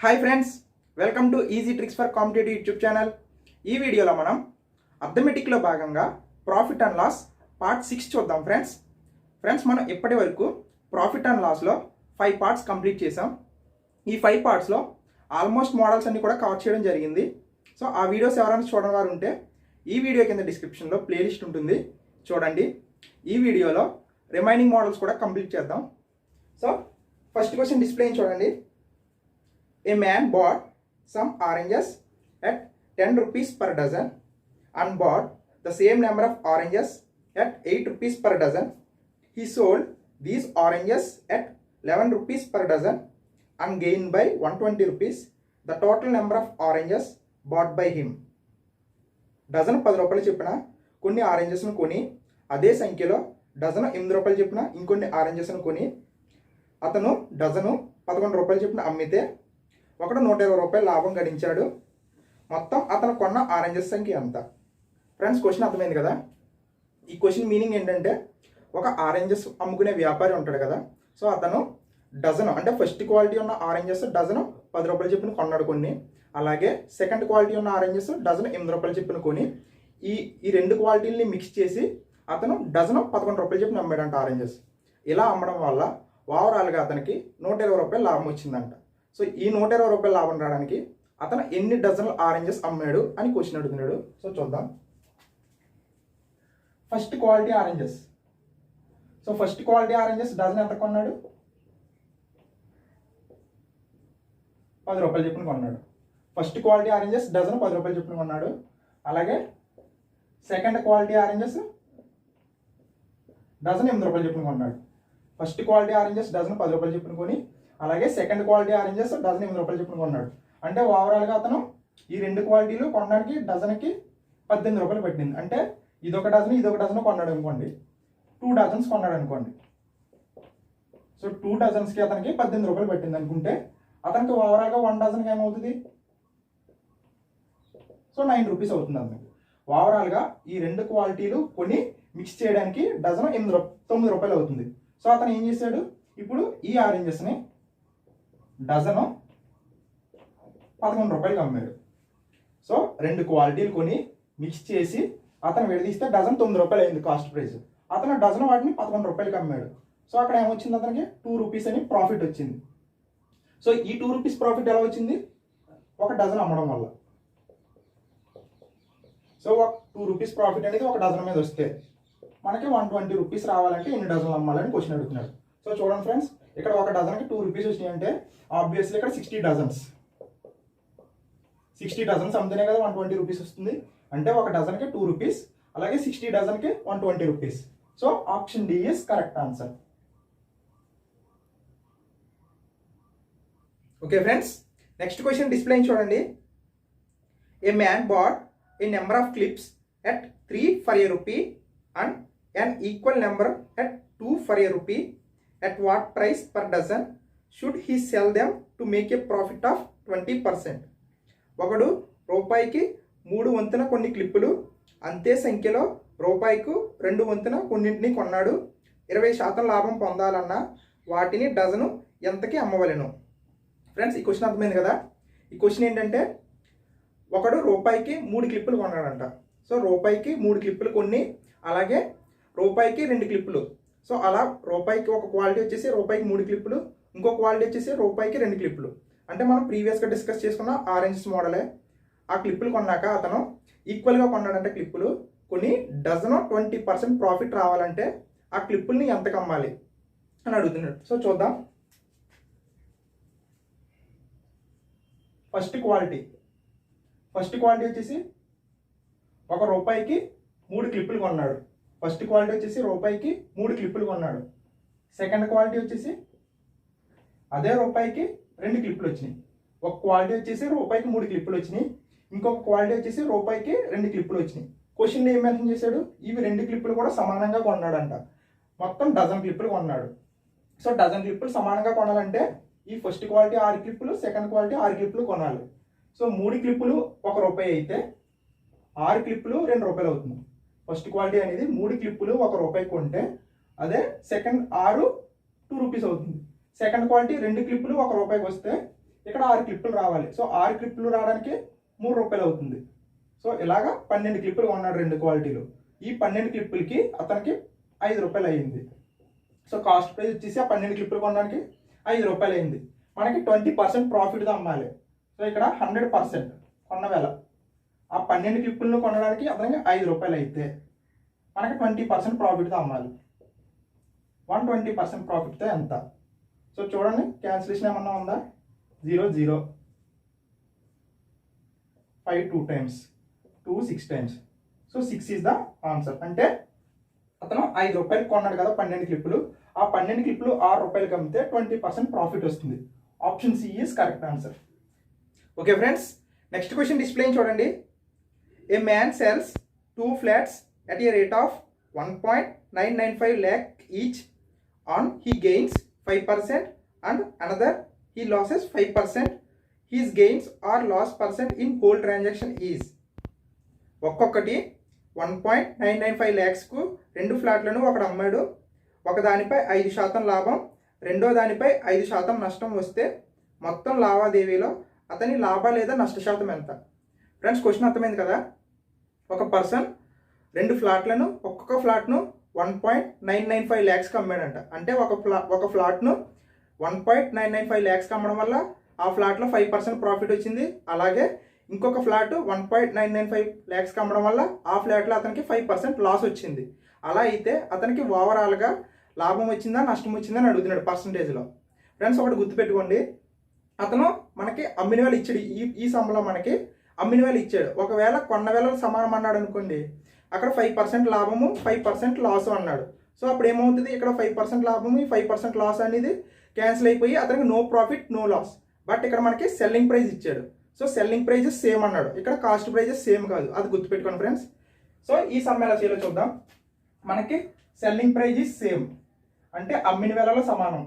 Hi friends, welcome to easy tricks for competitive YouTube channel. ఈ వీడియోలో మనం అర్థమెటిక్లో భాగంగా ప్రాఫిట్ అండ్ లాస్ పార్ట్ 6 చూద్దాం. ఫ్రెండ్స్ మనం ఇప్పటి వరకు ప్రాఫిట్ అండ్ లాస్లో 5 పార్ట్స్ కంప్లీట్ చేసాం. ఈ 5 పార్ట్స్లో ఆల్మోస్ట్ మోడల్స్ అన్ని కూడా కవర్ చేయడం జరిగింది. సో ఆ వీడియోస్ ఎవరైనా చూడని వారు ఉంటే ఈ వీడియో కింద డిస్క్రిప్షన్లో ప్లేలిస్ట్ ఉంటుంది, చూడండి. ఈ వీడియోలో రిమైనింగ్ మోడల్స్ కూడా కంప్లీట్ చేద్దాం. సో ఫస్ట్ క్వశ్చన్ డిస్ప్లే చూడండి. A man bought some oranges at 10 rupees per dozen and bought the same number of oranges at 8 rupees per dozen. He sold these oranges at 11 rupees per dozen and gained by 120 rupees the total number of oranges bought by him. Dozen 10 రూపాయలు చెప్పిన కొన్ని ఆరెంజెస్ను కొని అదే సంఖ్యలో dozen 8 రూపాయలు చెప్పిన ఇంకొన్ని ఆరెంజెస్ను కొని అతను డజను 11 రూపాయలు చెప్పిన అమ్మితే ఒకడు 120 రూపాయలు లాభం గడించాడు. మొత్తం అతను కొన్న ఆరెంజెస్ సంఖ్య ఎంత? ఫ్రెండ్స్ క్వశ్చన్ అర్థమైంది కదా. ఈ క్వశ్చన్ మీనింగ్ ఏంటంటే, ఒక ఆరెంజెస్ అమ్ముకునే వ్యాపారి ఉంటాడు కదా, సో అతను డజను అంటే ఫస్ట్ క్వాలిటీ ఉన్న ఆరెంజెస్ డజను 10 రూపాయలు చెప్పిన కొన్నాడు కొన్ని, అలాగే సెకండ్ క్వాలిటీ ఉన్న ఆరెంజెస్ డజను 8 రూపాయలు చెప్పిన కొని ఈ రెండు క్వాలిటీలని మిక్స్ చేసి అతను డజను 11 రూపాయలు చెప్పిన అమ్మాడంట ఆరెంజెస్. ఇలా అమ్మడం వల్ల ఓవరాల్గా అతనికి 120 రూపాయలు లాభం వచ్చిందంట. సో ఈ 120 రూపాయల లాభం రావడానికి అతను ఎన్ని డజన్ల ఆరెంజెస్ అమ్మాడు అని క్వశ్చన్ అడుగుతున్నాడు. సో చూద్దాం. First quality oranges. So first quality oranges dozen ఎంత కొన్నాడు? 10 రూపాయలు చెప్పిన కొన్నాడు. ఫస్ట్ క్వాలిటీ ఆరెంజెస్ డజన్ 10 రూపాయలు చెప్పిన కొన్నాడు. అలాగే సెకండ్ క్వాలిటీ ఆరెంజెస్ డజన్ 8 రూపాయలు చెప్పిన కొన్నాడు. ఫస్ట్ క్వాలిటీ ఆరెంజెస్ డజన్ 10 రూపాయలు చెప్పిన కొని, అలాగే సెకండ్ క్వాలిటీ ఆరెంజెస్ డజన్ 8 రూపాయలు చెప్పిన కొన్నాడు. అంటే ఓవరాల్గా అతను ఈ రెండు క్వాలిటీలు కొనడానికి డజన్కి 18 రూపాయలు పట్టింది. అంటే ఇదొక డజన్ ఇదొక డజన్ కొన్నాడు అనుకోండి, 2 డజన్స్ కొన్నాడు అనుకోండి. సో 2 డజన్స్కి అతనికి 18 రూపాయలు పట్టింది అనుకుంటే అతనికి ఓవరాల్గా 1 డజన్కి ఏమవుతుంది? సో 9 రూపీస్ అవుతుంది అతనికి. ఓవరాల్గా ఈ రెండు క్వాలిటీలు కొని మిక్స్ చేయడానికి డజన్ 9 రూపాయలు అవుతుంది. సో అతను ఏం చేశాడు, ఇప్పుడు ఈ ఆరెంజెస్ని డజను 11 రూపాయలకి అమ్మాడు. సో రెండు క్వాలిటీలు కొని మిక్స్ చేసి అతను విడదీస్తే డజన్ 9 రూపాయలు అయింది కాస్ట్ ప్రైస్. అతను డజన్ వాటిని 11 రూపాయలకి అమ్మాడు. సో అక్కడ ఏమొచ్చింది, అతనికి 2 రూపీస్ అని ప్రాఫిట్ వచ్చింది. సో ఈ 2 రూపీస్ ప్రాఫిట్ ఎలా వచ్చింది? ఒక డజన్ అమ్మడం వల్ల. సో ఒక 2 రూపీస్ ప్రాఫిట్ అనేది ఒక డజన్ మీద వస్తే మనకి 120 రూపీస్ రావాలంటే ఎన్ని డజన్లు అమ్మాలని క్వశ్చన్ అడుగుతున్నాడు. సో చూడండి ఫ్రెండ్స్, ఇక్కడ ఒక డజన్కి 2 రూపీస్ వచ్చినాయి అంటే ఆబ్వియస్లీ ఇక్కడ 60 డజన్స్ అమ్మితేనే కదా 120 రూపీస్ వస్తుంది. అంటే ఒక డజన్కి 2 రూపీస్, అలాగే 60 డజన్కి 120 rupees. So option D is correct answer. Okay friends, next question display చూడండి. A man bought a number of clips at 3 for a rupee and an equal number at 2 for a rupee. At what price per dozen should he sell them to make a profit of 20%? ఒకడు రూపాయికి 3 వంతున కొన్ని క్లిప్పులు అంతే సంఖ్యలో రూపాయికు 2 వంతున కొన్నింటిని కొన్నాడు. 20% లాభం పొందాలన్నా వాటిని డజను ఎంతకి అమ్మవలెను? ఫ్రెండ్స్ ఈ క్వశ్చన్ అర్థమైంది కదా. ఈ క్వశ్చన్ ఏంటంటే, ఒకడు రూపాయికి 3 క్లిప్పులు కొన్నాడంట. సో రూపాయికి 3 క్లిప్పులు కొన్ని, అలాగే రూపాయికి 2 క్లిప్పులు. సో అలా రూపాయికి ఒక క్వాలిటీ వచ్చేసి రూపాయికి 3 క్లిప్పులు, ఇంకో క్వాలిటీ వచ్చేసి రూపాయికి 2 క్లిప్పులు. అంటే మనం ప్రీవియస్గా డిస్కస్ చేసుకున్న ఆరెంజెస్ మోడలే. ఆ క్లిప్పులు కొన్నాక అతను ఈక్వల్గా కొన్నాడంటే క్లిప్పులు కొన్ని డజను 20% ప్రాఫిట్ రావాలంటే ఆ క్లిప్పుల్ని ఎంతకు అమ్మాలి అని అడుగుతున్నాడు. సో చూద్దాం. ఫస్ట్ క్వాలిటీ వచ్చేసి ఒక రూపాయికి 3 క్లిప్పులు కొన్నాడు. ఫస్ట్ క్వాలిటీ వచ్చేసి రూపాయికి 3 క్లిప్పులు కొన్నాడు. సెకండ్ క్వాలిటీ వచ్చేసి అదే రూపాయికి 2 క్లిప్పులు వచ్చినాయి. ఒక క్వాలిటీ వచ్చేసి రూపాయికి 3 క్లిప్పులు వచ్చినాయి, ఇంకొక క్వాలిటీ వచ్చేసి రూపాయికి 2 క్లిప్పులు వచ్చినాయి. క్వశ్చన్లో ఏం మెన్షన్ చేశాడు, ఇవి 2 క్లిప్పులు కూడా సమానంగా కొన్నాడంట. మొత్తం డజన్ క్లిప్పులు కొన్నాడు. సో డజన్ క్లిప్పులు సమానంగా కొనాలంటే ఈ ఫస్ట్ క్వాలిటీ 6 క్లిప్పులు, సెకండ్ క్వాలిటీ 6 క్లిప్పులు కొనాలి. సో 3 క్లిప్పులు 1 రూపాయి అయితే 6 క్లిప్పులు 2 రూపాయలు అవుతుంది. ఫస్ట్ క్వాలిటీ అనేది 3 క్లిప్పులు 1 రూపాయి కొంటే అదే సెకండ్ 6 2 రూపీస్ అవుతుంది. సెకండ్ క్వాలిటీ 2 క్లిప్పులు 1 రూపాయికి వస్తే ఇక్కడ 6 క్లిప్పులు రావాలి. సో 6 క్లిప్పులు రావడానికి 3 రూపాయలు అవుతుంది. సో ఇలాగా 12 క్లిప్పులు కొన్నాడు 2 క్వాలిటీలు. ఈ 12 క్లిప్పులకి అతనికి 5 రూపాయలు అయ్యింది. సో కాస్ట్ ప్రైస్ వచ్చేసి ఆ 12 క్లిప్పులు కొనడానికి 5 రూపాయలు అయింది. మనకి 20% ప్రాఫిట్తో అమ్మాలి. సో ఇక్కడ 100% కొన్న వేళ ఆ 12 క్లిప్పులను కొనడానికి అతనికి 5 రూపాయలు అయితే మనకి 20% ప్రాఫిట్తో అమ్మాలి. 120% ప్రాఫిట్తో ఎంత? సో చూడండి, క్యాన్సిలేషన్ ఏమన్నా ఉందా? 0 0 5 2 times 2 6 times. So 6 is the answer. అంటే అతను 5 రూపాయలు కొన్నాడు కదా 12 క్లిప్పులు. ఆ 12 క్లిప్పులు 6 రూపాయలకి అమ్మితే 20% ప్రాఫిట్ వస్తుంది. Option C is correct answer. Okay friends, next question display చూడండి. A man sells 2 flats at a rate of 1.995 lakh each. On he gains 5% and another he loses 5%. His gains or loss percent in whole transaction is. ఒక్కొక్కటి 1.995 lakhsకు 2 ఫ్లాట్లను ఒకడు అమ్మాడు. ఒక దానిపై 5% లాభం, రెండో దానిపై 5% నష్టం వస్తే మొత్తం లావాదేవీలో అతని లాభ లేదా నష్ట శాతం ఎంత? ఫ్రెండ్స్, క్వశ్చన్ అర్థమైంది కదా. ఒక పర్సన్ 2 ఫ్లాట్లను, ఒక్కొక్క ఫ్లాట్ను 1.995 lakhsకి అమ్మాడంట. అంటే ఒక ఫ్లాట్ను 1.995 lakhsకి అమ్మడం వల్ల ఆ ఫ్లాట్లో 5% ప్రాఫిట్ వచ్చింది. అలాగే ఇంకొక ఫ్లాట్ 1.995 lakhsకి అమ్మడం వల్ల ఆ ఫ్లాట్లో అతనికి 5% లాస్ వచ్చింది. అలా అయితే అతనికి ఓవరాల్గా లాభం వచ్చిందా నష్టం వచ్చిందా అని అడుగుతున్నాడు పర్సంటేజ్లో. ఫ్రెండ్స్, ఒకటి గుర్తుపెట్టుకోండి, అతను మనకి అమ్మిన వేళ ఇచ్చాడు. ఈ సమ్లో మనకి అమ్మిన వేళ ఇచ్చాడు. ఒకవేళ కొన్న వేళ సమానం అన్నాడు అనుకోండి, అక్కడ 5% లాభము 5% లాస్ అన్నాడు. సో అప్పుడు ఏమవుతుంది, ఇక్కడ 5% లాభము 5% లాస్ అనేది క్యాన్సిల్ అయిపోయి అతనికి no profit no loss. But ఇక్కడ మనకి సెల్లింగ్ ప్రైస్ ఇచ్చాడు. సో సెల్లింగ్ ప్రైజెస్ సేమ్ అన్నాడు, ఇక్కడ కాస్ట్ ప్రైజెస్ సేమ్ కాదు. అది గుర్తుపెట్టుకోండి ఫ్రెండ్స్. సో ఈ సమ్ ఎలా చేయాలో చూద్దాం. మనకి సెల్లింగ్ ప్రైజ్ ఈజ్ సేమ్ అంటే అమ్మిన వేళలో సమానం.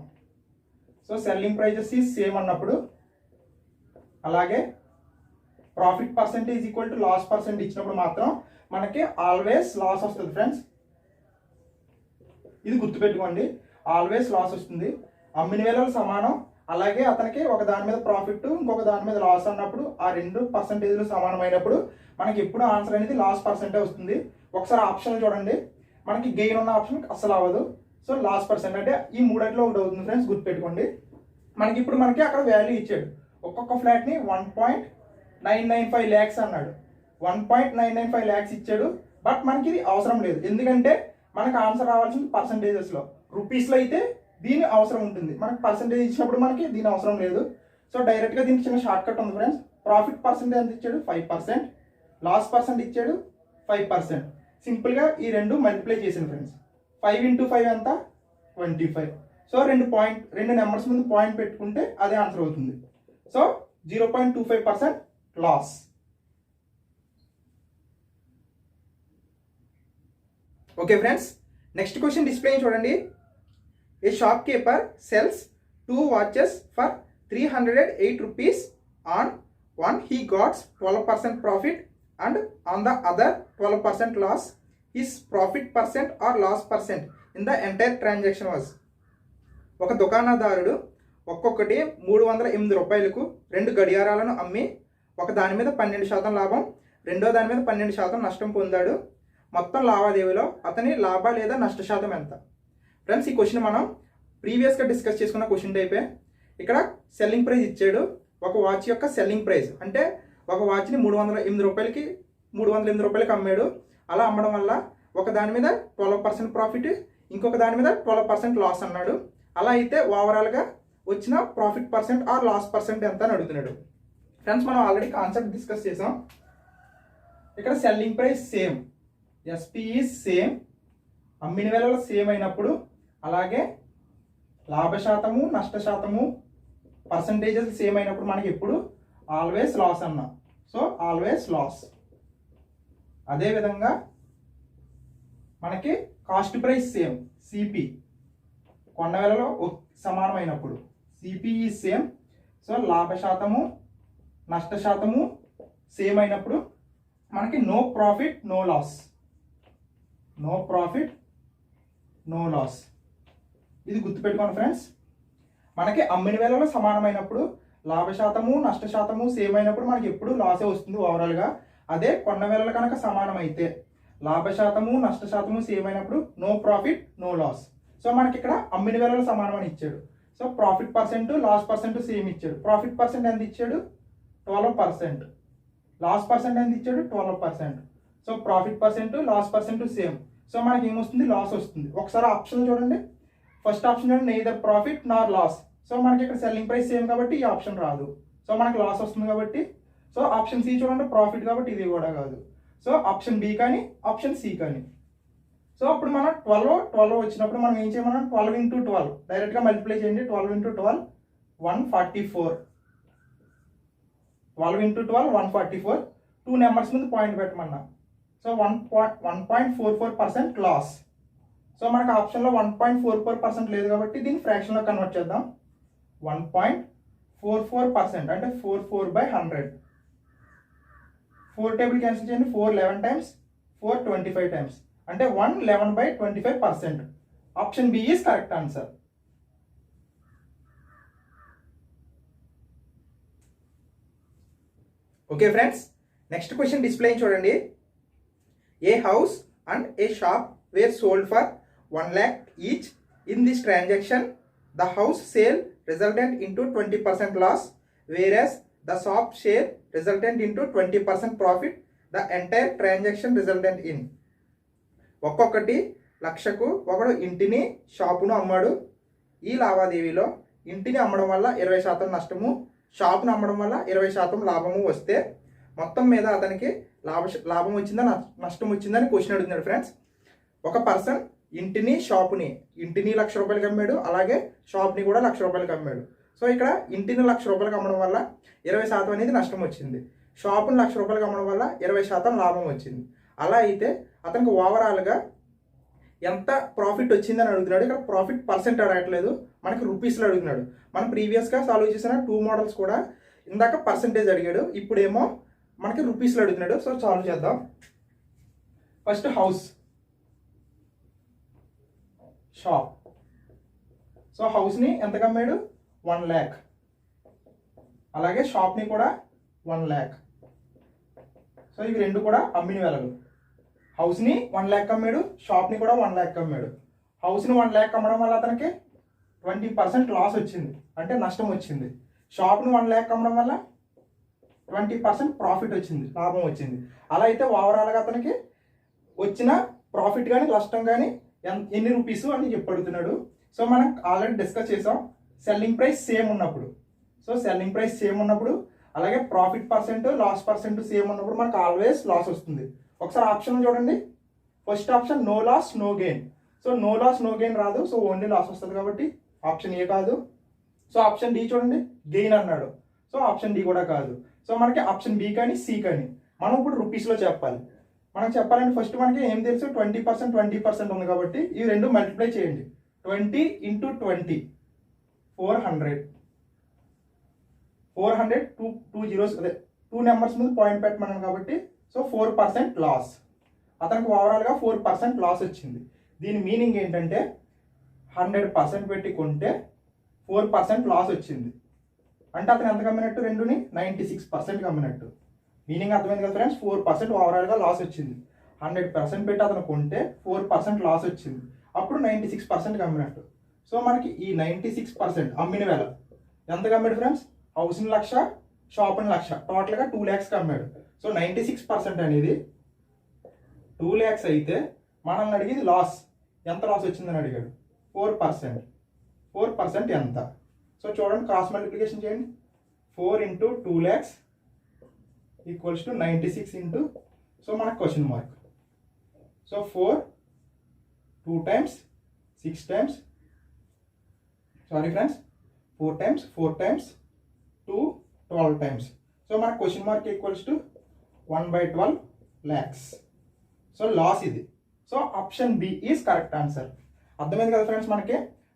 So selling prices is same అన్నప్పుడు, అలాగే profit percentage equal to loss percent ఇచ్చినప్పుడు మాత్రం మనకి ఆల్వేస్ లాస్ వస్తుంది ఫ్రెండ్స్. ఇది గుర్తుపెట్టుకోండి, ఆల్వేస్ లాస్ వస్తుంది. అమ్మిన వేళలో సమానం, అలాగే అతనికి ఒక దాని మీద ప్రాఫిట్ ఇంకొక దాని మీద లాస్ అన్నప్పుడు ఆ 2 పర్సెంటేజ్లు సమానమైనప్పుడు మనకి ఎప్పుడు ఆన్సర్ అనేది లాస్ పర్సెంటే వస్తుంది. ఒకసారి ఆప్షన్ చూడండి, మనకి గెయిన్ ఉన్న ఆప్షన్ అస్సలు అవ్వదు. సో లాస్ పర్సెంట్ అంటే ఈ మూడిట్లో ఒకటి అవుతుంది ఫ్రెండ్స్, గుర్తుపెట్టుకోండి. మనకి అక్కడ వాల్యూ ఇచ్చాడు. ఒక్కొక్క ఫ్లాట్ని 1.995 lakhs అన్నాడు. 1.995 lakhs ఇచ్చాడు. బట్ మనకి ఇది అవసరం లేదు, ఎందుకంటే మనకు ఆన్సర్ రావాల్సింది పర్సంటేజెస్లో. రూపీస్లో అయితే దీని అవసరం ఉంటుంది, మనకి పర్సంటేజ్ ఇచ్చినప్పుడు మనకి దీని అవసరం లేదు. సో డైరెక్ట్గా దీనికి చిన్న షార్ట్ కట్ ఉంది ఫ్రెండ్స్. ప్రాఫిట్ పర్సెంటేజ్ ఎంత ఇచ్చాడు? 5%. లాస్ పర్సెంట్ ఇచ్చాడు 5%. సింపుల్గా ఈ రెండు మల్టిప్లై చేసింది ఫ్రెండ్స్. 5 × 5 ఎంత? 25. సో రెండు నెంబర్స్ ముందు పాయింట్ పెట్టుకుంటే అదే ఆన్సర్ అవుతుంది. So 0.25% loss. Okay friends, next question display చూడండి. A shopkeeper sells 2 watches for 308 rupees. On one he got 12% profit and on the other 12% loss. His profit percent or loss percent in the entire transaction was. ఒక దుకాణదారుడు ఒక్కొక్కటి 308 రూపాయలకు 2 గడియారాలను అమ్మి ఒక దాని మీద 12% లాభం, రెండో దాని మీద 12% నష్టం పొందాడు. మొత్తం లావాదేవీలో అతని లాభ లేదా నష్ట శాతం ఎంత? ఫ్రెండ్స్, ఈ క్వశ్చన్ మనం ప్రీవియస్గా డిస్కస్ చేసుకున్న క్వశ్చన్ టైపే. ఇక్కడ సెల్లింగ్ ప్రైస్ ఇచ్చాడు. ఒక వాచ్ యొక్క సెల్లింగ్ ప్రైస్ అంటే ఒక వాచ్ని 308 రూపాయలకి అమ్మాడు. అలా అమ్మడం వల్ల ఒక దాని మీద 12% ప్రాఫిట్, ఇంకొక దాని మీద 12% లాస్ అన్నాడు. అలా అయితే ఓవరాల్గా వచ్చిన profit percent or loss percent ఎంత అని అడుగుతున్నాడు. ఫ్రెండ్స్, మనం ఆల్రెడీ కాన్సెప్ట్ డిస్కస్ చేసాం. ఇక్కడ selling price same, SP is same, అమ్మిన వేళలో సేమ్ అయినప్పుడు, అలాగే లాభ శాతము నష్ట శాతము పర్సంటేజెస్ సేమ్ అయినప్పుడు మనకి ఎప్పుడు ఆల్వేస్ లాస్ అన్నా. So always loss. అదేవిధంగా మనకి కాస్ట్ ప్రైస్ సేమ్, సిపి కొన్న వేళలో సమానమైనప్పుడు సిపి ఈజ్ సేమ్. సో లాభ శాతము నష్ట శాతము సేమ్ అయినప్పుడు మనకి no profit no loss. No profit no loss. ఇది గుర్తుపెట్టుకోండి ఫ్రెండ్స్. మనకి అమ్మిన వేళలో సమానమైనప్పుడు లాభ శాతము నష్ట శాతము సేమ్ అయినప్పుడు మనకి ఎప్పుడు లాసే వస్తుంది ఓవరాల్గా. అదే కొన్న వేళలు కనుక సమానం అయితే లాభ శాతము నష్ట శాతము సేమ్ అయినప్పుడు no profit no loss. So మనకి ఇక్కడ అమ్మిన వేళలు సమానం అని ఇచ్చాడు. So profit percent loss percent same ఇచ్చాడు. ప్రాఫిట్ పర్సెంట్ ఎంత ఇచ్చాడు? 12%. లాస్ పర్సెంట్ ఎంత ఇచ్చాడు? 12%. So profit percent loss percent same. So మనకి ఏమొస్తుంది? లాస్ వస్తుంది. ఒకసారి ఆప్షన్ చూడండి. ఫస్ట్ ఆప్షన్ చూడండి, neither profit nor loss. So మనకి ఇక్కడ సెల్లింగ్ ప్రైస్ సేమ్ కాబట్టి ఈ ఆప్షన్ రాదు. సో మనకి లాస్ వస్తుంది కాబట్టి. సో ఆప్షన్ సి చూడండి, ప్రాఫిట్ కాబట్టి ఇది కూడా కాదు. సో ఆప్షన్ బి కానీ ఆప్షన్ సి కానీ. సో అప్పుడు మనం 12 వచ్చినప్పుడు మనం ఏం చేయమన్నాం? 12 into 12 డైరెక్ట్గా మల్టిప్లై చేయండి. 12 into 12 144. 12 into 12 144. 2 నెంబర్స్ ముందు పాయింట్ పెట్టమన్నా. So 1.44% loss. సో మనకు ఆప్షన్లో 1.44% లేదు కాబట్టి దీన్ని ఫ్రాక్షన్లో కన్వర్ట్ చేద్దాం. 1.44% అంటే 44/100. 4 టేబుల్ క్యాన్సిల్ చేయండి. 4 11 టైమ్స్, 4 25 టైమ్స్ అంటే 111/25%. Option B is correct answer. Okay friends, next question display చూడండి. A house and a shop were sold for 1 lakh each. In this transaction, the house sale resulted into 20% loss, whereas the shop share resulted into 20% profit. The entire transaction resulted in. ఒక్కొక్కటి లక్షకు ఒకడు ఇంటిని షాపును అమ్మాడు. ఈ లావాదేవీలో ఇంటిని అమ్మడం వల్ల 20% నష్టము, షాపును అమ్మడం వల్ల 20% లాభము వస్తే మొత్తం మీద అతనికి లాభం వచ్చిందా నష్టం వచ్చిందని క్వశ్చన్ అడుగుతున్నాడు ఫ్రెండ్స్. ఒక పర్సన్ ఇంటిని షాపుని, ఇంటిని ₹1,00,000 అమ్మాడు, అలాగే షాప్ని కూడా ₹1,00,000 అమ్మాడు. సో ఇక్కడ ఇంటిని ₹1,00,000 అమ్మడం వల్ల 20% అనేది నష్టం వచ్చింది, షాపుని ₹1,00,000 అమ్మడం వల్ల 20% లాభం వచ్చింది. అలా అయితే అతనికి ఓవరాల్గా ఎంత ప్రాఫిట్ వచ్చిందని అడుగుతున్నాడు. ఇక్కడ ప్రాఫిట్ పర్సెంట్ అడగట్లేదు, మనకి రూపీస్లో అడుగుతున్నాడు. మనం ప్రీవియస్గా సాల్వ్ చేసిన 2 మోడల్స్ కూడా ఇందాక పర్సెంటేజ్ అడిగాడు, ఇప్పుడేమో మనకి రూపీస్లో అడుగుతున్నాడు. సో సాల్వ్ చేద్దాం. First house, shop. సో హౌస్ని ఎంతకు అమ్మాడు? 1 lakh. అలాగే షాప్ని కూడా 1 lakh. సో ఇవి రెండు కూడా అమ్మిన వేళలు. హౌస్ని 1 lakh అమ్మాడు, షాప్ని కూడా 1 lakh అమ్మాడు. హౌస్ని 1 lakh అమ్మడం వల్ల అతనికి 20% లాస్ వచ్చింది, అంటే నష్టం వచ్చింది. షాప్ని 1 lakh అమ్మడం వల్ల 20% ప్రాఫిట్ వచ్చింది, లాభం వచ్చింది. అలా అయితే ఓవరాల్గా అతనికి వచ్చిన ప్రాఫిట్ కానీ నష్టం కానీ ఎన్ని రూపీస్ అని చెప్పి అడుగుతున్నాడు. సో మనం ఆల్రెడీ డిస్కస్ చేసాం, సెల్లింగ్ ప్రైస్ సేమ్ ఉన్నప్పుడు. సో సెల్లింగ్ ప్రైస్ సేమ్ ఉన్నప్పుడు, అలాగే profit percent loss percent same ఉన్నప్పుడు మనకు ఆల్వేస్ లాస్ వస్తుంది. ఒకసారి ఆప్షన్ చూడండి. First option no loss no gain. So no loss no gain రాదు, సో ఓన్లీ లాస్ వస్తుంది కాబట్టి ఆప్షన్ ఏ కాదు. సో ఆప్షన్ డి చూడండి, గెయిన్ అన్నాడు, సో ఆప్షన్ డి కూడా కాదు. సో మనకి ఆప్షన్ బి కానీ సి కానీ. మనం ఇప్పుడు రూపీస్లో చెప్పాలి. మనం చెప్పాలంటే ఫస్ట్ మనకి ఏం తెలుసు? 20% ఉంది కాబట్టి ఈ రెండు మల్టిప్లై చేయండి. 20 into 20 400. 400 2 zeros, అదే 2 నెంబర్స్ ముందు పాయింట్ పెట్టమన్నాను కాబట్టి సో 4% లాస్. అతనికి ఓవరాల్గా 4% లాస్ వచ్చింది. దీని మీనింగ్ ఏంటంటే 100% పెట్టి కొంటే 4% లాస్ వచ్చింది. అంటే అతను ఎంత కమ్మినట్టు? రెండుని 96% కమ్మినట్టు. మీనింగ్ అర్థమైంది కదా ఫ్రెండ్స్? 4% ఓవరాల్గా లాస్ వచ్చింది. 100% పెట్టి అతను కొంటే 4% లాస్ వచ్చింది, అప్పుడు 96% కమ్మినట్టు. సో మనకి ఈ 96% అమ్మిన వేళ ఎంత కమ్మాడు ఫ్రెండ్స్? హౌస్ని 1,00,000, షాప్ని 1,00,000, టోటల్గా 2 lakhs కమ్మాడు. సో 96% అనేది 2 lakhs అయితే మనల్ని అడిగేది లాస్ ఎంత లాస్ వచ్చిందని అడిగాడు. 4%. 4% ఎంత? సో చూడండి, క్రాస్ మల్టిప్లికేషన్ చేయండి. 4 into 2 lakhs equals to 96 into, so మనకు question mark. So 4 2 times 6 times, sorry friends, 4 times 4 times 2 12 times. So మన question mark equals to 1/12 lakhs. So loss ఇది. So option B is correct answer. అర్థమైంది కదా friends?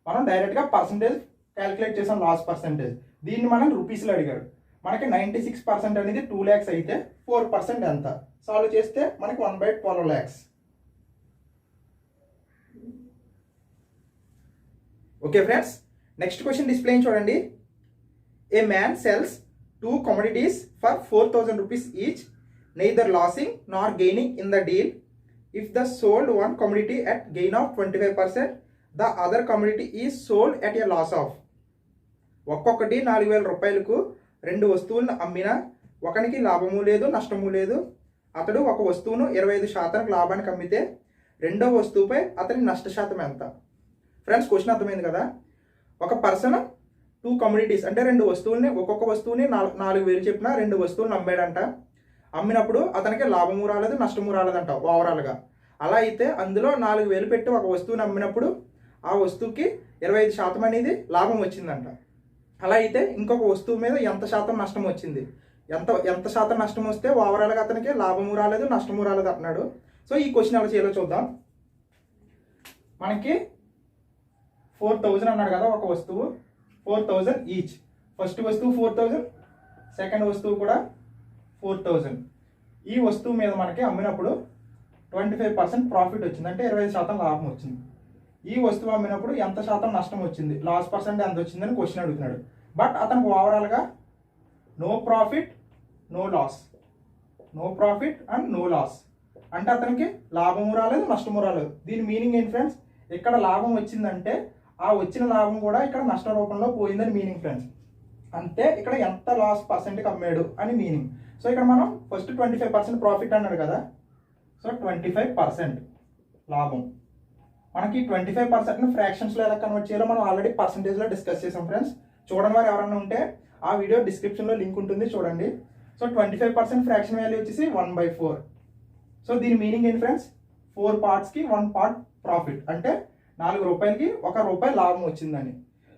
మనం డైరెక్ట్గా percentage calculate చేసాం, loss percentage. దీన్ని మనం రూపీస్లో అడిగాడు. మనకి 96% అనేది 2 lakhs అయితే 4% ఎంత? సాల్వ్ చేస్తే మనకి 1/12 lakhs. Okay friends, next question display చూడండి. A man sells 2 commodities for 4,000 rupees each, neither losing nor gaining in the deal. If the sold one commodity at gain of 25%, the other commodity is sold at a loss of. ఒక్కొక్కటి 4,000 రూపాయలకు 2 వస్తువులను అమ్మినా ఒకనికి లాభము లేదు నష్టము లేదు. అతడు ఒక వస్తువును 25% లాభానికి అమ్మితే రెండో వస్తువుపై అతని నష్ట శాతం ఎంత? ఫ్రెండ్స్, క్వశ్చన్ అర్థమైంది కదా. ఒక పర్సన్ 2 కమోడిటీస్ అంటే 2 వస్తువుల్ని, ఒక్కొక్క వస్తువుని 4,000 చెప్పిన 2 వస్తువులను అమ్మాడంట. అమ్మినప్పుడు అతనికి లాభము రాలేదు నష్టము రాలేదంట ఓవరాల్గా. అలా అయితే అందులో 4,000 పెట్టి ఒక వస్తువుని అమ్మినప్పుడు ఆ వస్తువుకి 25% అనేది లాభం వచ్చిందంట. అలా అయితే ఇంకొక వస్తువు మీద ఎంత శాతం నష్టం వచ్చింది, ఎంత శాతం నష్టం వస్తే ఓవరాల్గా అతనికి లాభము రాలేదు నష్టము రాలేదు అంటున్నాడు. సో ఈ క్వశ్చన్ ఎలా చేయాలో చూద్దాం. మనకి 4,000 అన్నాడు కదా ఒక వస్తువు, 4,000 ఈచ్. ఫస్ట్ వస్తువు 4,000, సెకండ్ వస్తువు కూడా 4,000. ఈ వస్తువు మీద మనకి అమ్మినప్పుడు 25% ప్రాఫిట్ వచ్చింది, అంటే 25% లాభం వచ్చింది. ఈ వస్తువు అమ్మినప్పుడు ఎంత శాతం నష్టం వచ్చింది, లాస్ పర్సెంట్ ఎంత వచ్చిందని క్వశ్చన్ అడుగుతున్నాడు. బట్ అతనికి ఓవరాల్గా no profit no loss, no profit and no loss, అంటే అతనికి లాభము రాలేదు నష్టము రాలేదు. దీని మీనింగ్ ఏంటి ఫ్రెండ్స్? ఇక్కడ లాభం వచ్చిందంటే ఆ వచ్చిన లాభం కూడా ఇక్కడ నష్ట రూపంలో పోయిందని మీనింగ్ ఫ్రెండ్స్. అంతే ఇక్కడ ఎంత లాస్ పర్సెంట్కి అమ్మాడు అని మీనింగ్. సో ఇక్కడ మనం ఫస్ట్ 25% ప్రాఫిట్ అన్నాడు కదా, సో 25% లాభం. మనకి 25% ఫ్రాక్షన్స్లో ఎలా కన్వర్ట్ చేయాలో మనం ఆల్రెడీ పర్సంటేజ్లో డిస్కస్ చేసాం ఫ్రెండ్స్. చూడని వారు ఎవరైనా ఉంటే ఆ వీడియో డిస్క్రిప్షన్లో లింక్ ఉంటుంది, చూడండి. సో 25% ఫ్రాక్షన్ వాల్యూ వచ్చేసి 1/4. సో దీని మీనింగ్ ఏంటి ఫ్రెండ్స్? 4 పార్ట్స్కి 1 పార్ట్ ప్రాఫిట్, అంటే 4 రూపాయలకి 1 రూపాయి లాభం వచ్చిందని.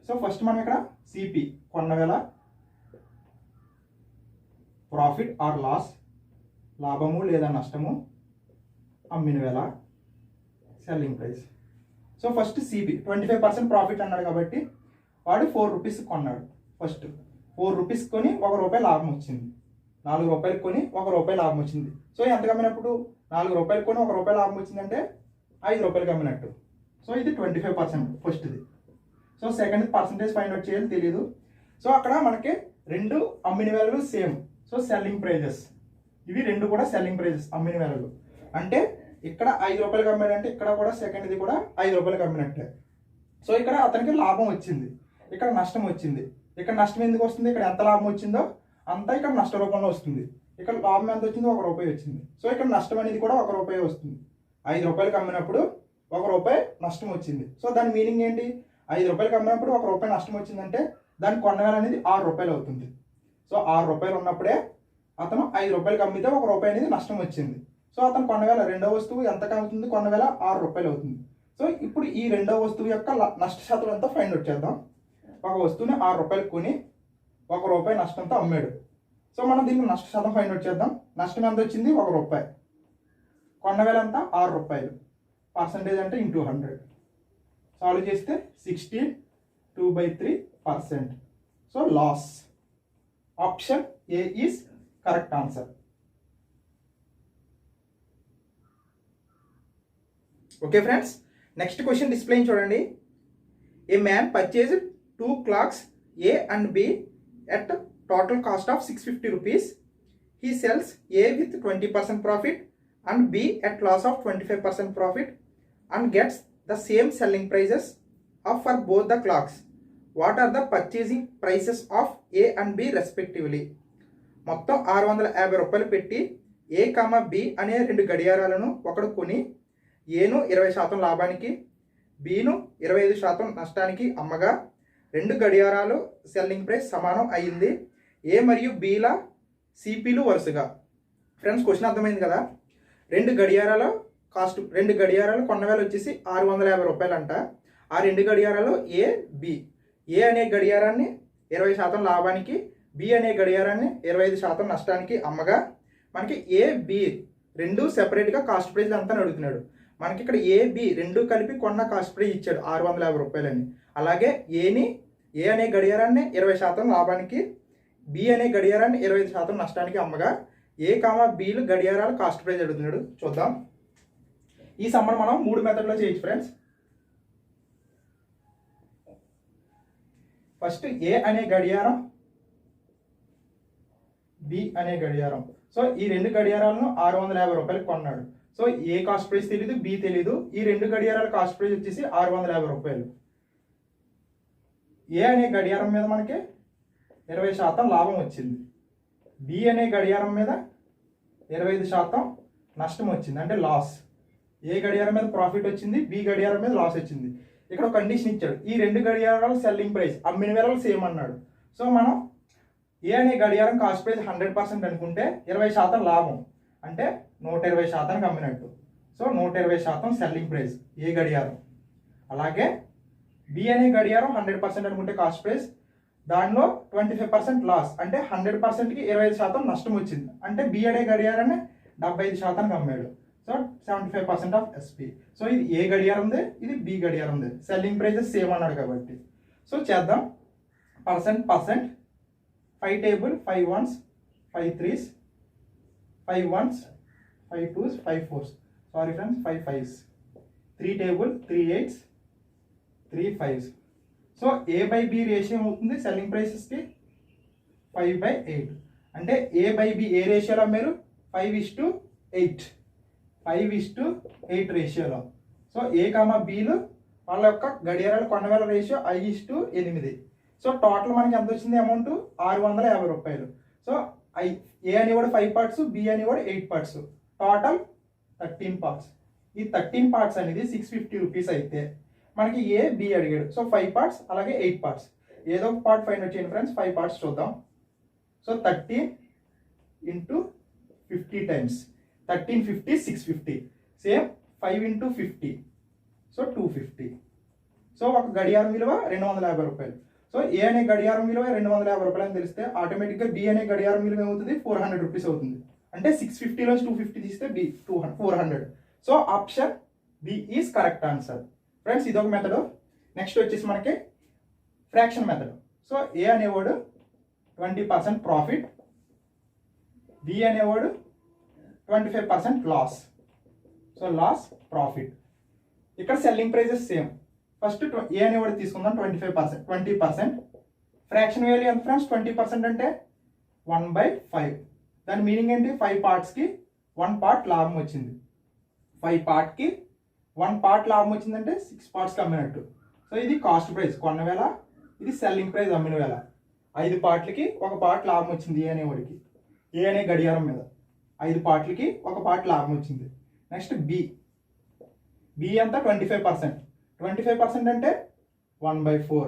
సో ఫస్ట్ మనం ఇక్కడ సిపి కొన్న వేళ ప్రాఫిట్ ఆర్ లాస్, లాభము లేదా నష్టము, అమ్మిన వేళ selling price. So first CP 25% profit అన్నాడు కాబట్టి వాడు 4 రూపీస్ కొన్నాడు. ఫస్ట్ 4 రూపీస్ కొని 1 రూపాయి లాభం వచ్చింది. 4 రూపాయలు కొని 1 రూపాయి లాభం వచ్చింది. సో ఎంత కమ్మినప్పుడు 4 రూపాయలు కొని 1 రూపాయి లాభం వచ్చిందంటే 5 రూపాయలు కమ్మినట్టు. సో ఇది 25% ఫస్ట్ది. So second percentage find out చేయాలి తెలియదు. సో అక్కడ మనకి 2 అమ్మిన వేళలు సేమ్. సో సెల్లింగ్ ప్రైజెస్ ఇవి 2 కూడా సెల్లింగ్ ప్రైజెస్ అమ్మిన వేళలు. అంటే ఇక్కడ 5 రూపాయలు అమ్మాడంటే ఇక్కడ కూడా సెకండ్ది కూడా 5 రూపాయలు అమ్మినట్టే. సో ఇక్కడ అతనికి లాభం వచ్చింది, ఇక్కడ నష్టం వచ్చింది. ఇక్కడ నష్టం ఎందుకు వస్తుంది? ఇక్కడ ఎంత లాభం వచ్చిందో అంతా ఇక్కడ నష్ట రూపంలో వస్తుంది. ఇక్కడ లాభం ఎంత వచ్చిందో 1 రూపాయి వచ్చింది. సో ఇక్కడ నష్టం అనేది కూడా 1 రూపాయి వస్తుంది. 5 రూపాయలకి అమ్మినప్పుడు 1 రూపాయి నష్టం వచ్చింది. సో దాని మీనింగ్ ఏంటి? 5 రూపాయలకి అమ్మినప్పుడు 1 రూపాయి నష్టం వచ్చిందంటే దాని కొన్న వేల అనేది 6 రూపాయలు అవుతుంది. సో 6 రూపాయలు ఉన్నప్పుడే అతను 5 రూపాయలకి అమ్మితే 1 రూపాయి అనేది నష్టం వచ్చింది. సో అతను కొన్న వేల రెండో వస్తువు ఎంత అవుతుంది? కొన్న వేల 6 రూపాయలు అవుతుంది. సో ఇప్పుడు ఈ రెండో వస్తువు యొక్క నష్ట శాతం ఎంత ఫైండ్ అవుట్ చేద్దాం. ఒక వస్తువుని 6 రూపాయలు కొని 1 రూపాయి నష్టంతో అమ్మాడు. సో మనం దీనికి నష్ట శాతం ఫైండ్ అవుట్ చేద్దాం. నష్టం ఎంత వచ్చింది? 1 రూపాయి. కొన్న వేల ఎంత? 6 రూపాయలు. పర్సంటేజ్ అంటే ఇంటూ 100. సాల్వ్ చేస్తే 16 2/3%. So loss. Option A is correct answer. Okay friends, next question display చూడండి. A man purchased 2 clocks A and B at total cost of 650 rupees. He sells A with 20% profit and B at loss of 25% profit and gets the same selling prices of for both the clocks. What are the purchasing prices of A and B respectively? మొత్తం 650 రూపాయలు పెట్టి A, B అనే 2 గడియారాలను ఒకడు కొని ఏను 20% లాభానికి బీను 25% నష్టానికి అమ్మగా 2 గడియారాలు సెల్లింగ్ ప్రైస్ సమానం అయింది. ఏ మరియు బీల సిపిలు వరుసగా. ఫ్రెండ్స్ క్వశ్చన్ అర్థమైంది కదా. 2 గడియారాల కాస్ట్, 2 గడియారాలు కొన్న వేల వచ్చేసి 650 రూపాయలు అంట. ఆ 2 గడియారాలు ఏ బి. ఏ అనే గడియారాన్ని 20% లాభానికి, బి అనే గడియారాన్ని 25% నష్టానికి అమ్మగా మనకి ఏ బి 2 సెపరేట్గా కాస్ట్ ప్రైస్ అంతా అడుగుతున్నాడు. మనకి ఇక్కడ ఏ బి 2 కలిపి కొన్న కాస్ట్ ప్రైస్ ఇచ్చాడు 650 రూపాయలని. అలాగే ఏ అనే గడియారాన్ని 20% లాభానికి, బి అనే గడియారాన్ని 25% నష్టానికి అమ్మగా ఏ, బిలు గడియారాలు కాస్ట్ ప్రైస్ అడుగుతున్నాడు. చూద్దాం. ఈ సమ్మర్ మనం 3 మెథడ్లో చేయొచ్చు ఫ్రెండ్స్. ఫస్ట్ ఏ అనే గడియారం బి అనే గడియారం. సో ఈ రెండు గడియారాలను 650 రూపాయలకు కొన్నాడు. సో ఏ కాస్ట్ ప్రైస్ తెలీదు, బి తెలీదు. ఈ రెండు గడియారాల కాస్ట్ ప్రైస్ వచ్చేసి 650 రూపాయలు. ఏ అనే గడియారం మీద మనకి 20% లాభం వచ్చింది, బి అనే గడియారం మీద 25% నష్టం వచ్చింది, అంటే లాస్. ఏ గడియారం మీద ప్రాఫిట్ వచ్చింది, బి గడియారం మీద లాస్ వచ్చింది. ఇక్కడ ఒక కండిషన్ ఇచ్చాడు, ఈ రెండు గడియారాల సెల్లింగ్ ప్రైస్ అమ్మిన వేళలు సేమ్ అన్నాడు. సో మనం ఏ అనే గడియారం కాస్ట్ ప్రైస్ 100% అనుకుంటే 20% లాభం, అంటే 120%కి అమ్మినట్టు. సో 120% సెల్లింగ్ ప్రైస్ ఏ గడియారం. అలాగే బి అనే గడియారం 100% అనుకుంటే కాస్ట్ ప్రైస్, దానిలో 25% లాస్, అంటే 100%కి 25% నష్టం వచ్చింది, అంటే బి అనే గడియారాన్ని 75%కి అమ్మాడు. So 75% of SP. సో ఇది ఏ గడియారందే, ఇది బి గడియారందే. సెల్లింగ్ ప్రైజెస్ సేమ్ అన్నాడు కాబట్టి. సో చేద్దాం. Percent 5 table 5 1s 5 3s 5 1s 5 2s 5 4s, sorry friends 5 5s, 3 table 3 8s 3 5s. So A by B ratio ఏమవుతుంది సెల్లింగ్ ప్రైసెస్కి 5/8. అంటే ఏ బై బి ఏ రేషియోలో అమ్మారు, 5:8, 5:8 రేషియోలో. సో ఏ కామా బిలు వాళ్ళ యొక్క గడియారాలు కొనవేల రేషియో 5:8. సో టోటల్ మనకి ఎంత వచ్చింది అమౌంట్, 650 రూపాయలు. సో ఏ అనేవాడు 5 పార్ట్స్, బి అనేవాడు 8 పార్ట్స్, టోటల్ 13 పార్ట్స్. ఈ 13 పార్ట్స్ అనేది 650 రూపీస్ అయితే మనకి ఏ బి అడిగాడు. సో 5 పార్ట్స్ అలాగే 8 పార్ట్స్, ఏదో ఒక పార్ట్ ఫైండ్ అవుట్ చేయండి ఫ్రెండ్స్. 5 పార్ట్స్ చూద్దాం. So 13 × 50 times 1350 650, same 5 × 50, so 250. So ఒక గడియారం విలువ 250 రూపాయలు. సో ఏ అనే గడియారం విలువ 250 రూపాయలు అని తెలిస్తే ఆటోమేటిక్గా బి అనే గడియారం విలువ ఏమవుతుంది, 400 రూపీస్ అవుతుంది. అంటే 650లో 250 తీస్తే B 400. So option B is correct answer. Friends ఇదొక మెథడ్. నెక్స్ట్ వచ్చేసి మనకి ఫ్రాక్షన్ మెథడ్. సో ఏ అనేవాడు 20% ప్రాఫిట్, బి అనేవాడు 25% లాస్. So loss profit. ఇక్కడ selling prices same. First A అనేవాడు తీసుకుందాం 20%. ఫ్రాక్షన్ వాల్యూ ఎంత ఫ్రెండ్స్, 20% అంటే 1/5. దాని మీనింగ్ ఏంటి, 5 పార్ట్స్కి 1 పార్ట్ లాభం వచ్చింది. 5 పార్ట్కి 1 పార్ట్ లాభం వచ్చిందంటే 6 పార్ట్స్కి అమ్మినట్టు. సో ఇది కాస్ట్ ప్రైస్ కొన్న వేళ, ఇది సెల్లింగ్ ప్రైస్ అమ్మిన వేళ. 5 పార్ట్లకి 1 పార్ట్ లాభం వచ్చింది ఏ అనేవాడికి, ఏ అనే గడియారం మీద 5 పార్ట్లకి 1 పార్ట్ లాభం వచ్చింది. నెక్స్ట్ బి అంతా 25%. 25% అంటే 1/4.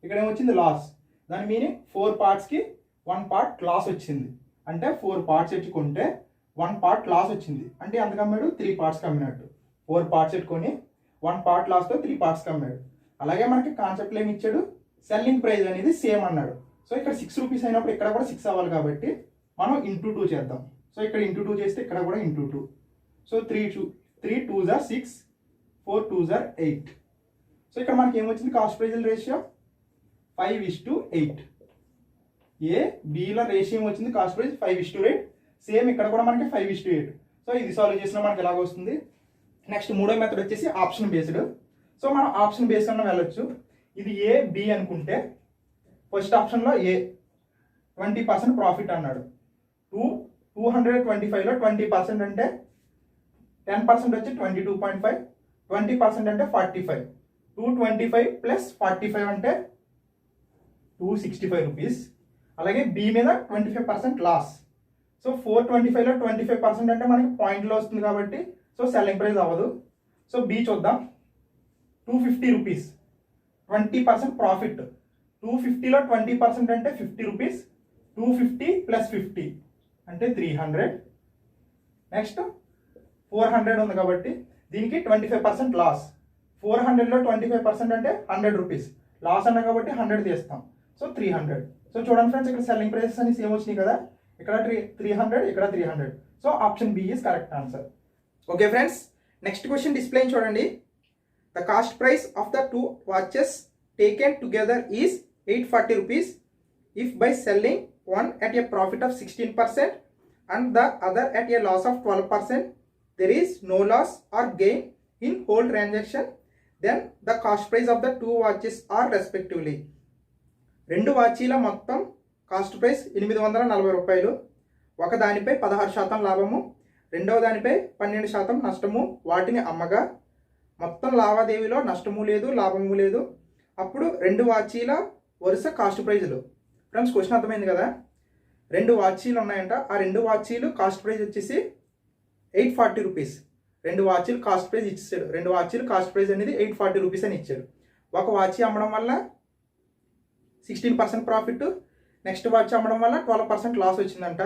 ఇక్కడ ఏమొచ్చింది లాస్. దాని మీనింగ్ 4 పార్ట్స్కి 1 పార్ట్ లాస్ వచ్చింది, అంటే 4 పార్ట్స్ ఎట్టుకుంటే 1 పార్ట్ లాస్ వచ్చింది, అంటే ఎంత కమ్మాడు, 3 పార్ట్స్కి అమ్మినట్టు. 4 పార్ట్స్ ఎట్టుకొని 1 పార్ట్ లాస్తో 3 పార్ట్స్కి అమ్మాడు. అలాగే మనకి కాన్సెప్ట్లో ఏమి ఇచ్చాడు, సెల్లింగ్ ప్రైస్ అనేది సేమ్ అన్నాడు. సో ఇక్కడ 6 రూపీస్ అయినప్పుడు ఇక్కడ కూడా 6 అవ్వాలి కాబట్టి మనం × 2 చేద్దాం. సో ఇక్కడ × 2 చేస్తే ఇక్కడ కూడా × 2. So 3 2s are 6, 4 2s are 8. So ఇక్కడ మనకి ఏమొచ్చింది, కాస్ట్ ప్రైజ్ రేషియో 5:8. ఏ బిలో రేషియో వచ్చింది కాస్ట్ ప్రైస్ 5:8. సేమ్ ఇక్కడ కూడా మనకి 5:8. సో ఇది సాల్వ్ చేసినా మనకి ఎలాగ వస్తుంది. నెక్స్ట్ మూడో మెథడ్ వచ్చేసి ఆప్షన్ బేస్డ్. సో మనం ఆప్షన్ బేస్డ్ అన్న వెళ్ళొచ్చు. ఇది ఏ బి అనుకుంటే ఫస్ట్ ఆప్షన్లో ఏ 20% ప్రాఫిట్ అన్నాడు. 225లో 20% అంటే 10% వచ్చి 22.5, 20% అంటే 45. 225 + 45 అంటే 265 రూపీస్. అలాగే బి మీద 25% లాస్. సో 425లో 25% అంటే మనకి పాయింట్లో వస్తుంది కాబట్టి సో సెల్లింగ్ ప్రైస్ అవ్వదు. సో బి చూద్దాం. 250 రూపీస్, 20% ప్రాఫిట్. 250లో 20% అంటే 50 రూపీస్. 250 + 50 అంటే 300. నెక్స్ట్ 400 ఉంది కాబట్టి దీనికి 25% లాస్. 400లో 25% అంటే 100 రూపీస్. లాస్ అన్నా కాబట్టి 100 తీస్తాం. సో 300. సో చూడండి ఫ్రెండ్స్, ఇక్కడ సెల్లింగ్ ప్రైసెస్ అని సేమ్ వచ్చినాయి కదా, ఇక్కడ 300, ఇక్కడ 300. So option B is correct answer. Okay friends, next question display చూడండి. The cost price of the 2 watches taken together is 840 rupees. If by selling one at a profit of 16% and the other at a loss of 12%, there is no loss or gain in whole transaction, then the cost price of the 2 watches are respectively. 2 వాచీల మొత్తం cost price 840 రూపాయలు. ఒక దానిపై 16% లాభము, రెండవ దానిపై 12% నష్టము, వాటిని అమ్మగా మొత్తం లావాదేవీలో నష్టము లేదు, లాభము లేదు. అప్పుడు 2 వాచీల వరుస కాస్ట్ ప్రైజులు. ఫ్రెండ్స్ క్వశ్చన్ అర్థమైంది కదా. 2 వాచీలు ఉన్నాయంట. ఆ 2 వాచీలు కాస్ట్ ప్రైజ్ వచ్చేసి 840 రూపీస్. 2 వాచీలు కాస్ట్ ప్రైజ్ ఇచ్చాడు. 2 వాచీలు కాస్ట్ ప్రైజ్ అనేది 840 రూపీస్ అని ఇచ్చాడు. ఒక వాచీ అమ్మడం వల్ల 16% ప్రాఫిట్, నెక్స్ట్ వాచ్ అమ్మడం వల్ల 12% లాస్ వచ్చిందంట.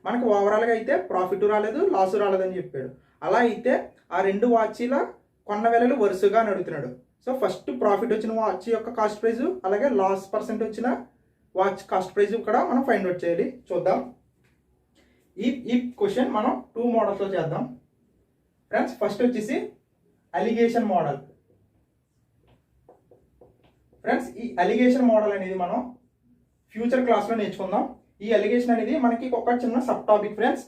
మనకు ఓవరాల్గా అయితే ప్రాఫిట్ రాలేదు, లాస్ రాలేదని చెప్పాడు. అలా అయితే ఆ 2 వాచీల కొన్న వెలలు వరుసగా అడుగుతున్నాడు. సో ఫస్ట్ ప్రాఫిట్ వచ్చిన వాచ్ యొక్క కాస్ట్ ప్రైజ్, అలాగే లాస్ పర్సెంట్ వచ్చిన వాచ్ కాస్ట్ ప్రైజ్ కూడా మనం ఫైండ్ అవుట్ చేయాలి. చూద్దాం. ఈ క్వశ్చన్ మనం 2 మోడల్స్లో చేద్దాం ఫ్రెండ్స్. ఫస్ట్ వచ్చేసి అలిగేషన్ మోడల్. ఫ్రెండ్స్ ఈ అలిగేషన్ మోడల్ అనేది మనం ఫ్యూచర్ క్లాస్లో నేర్చుకుందాం. ఈ అలిగేషన్ అనేది మనకి ఒక చిన్న సబ్ టాపిక్ ఫ్రెండ్స్.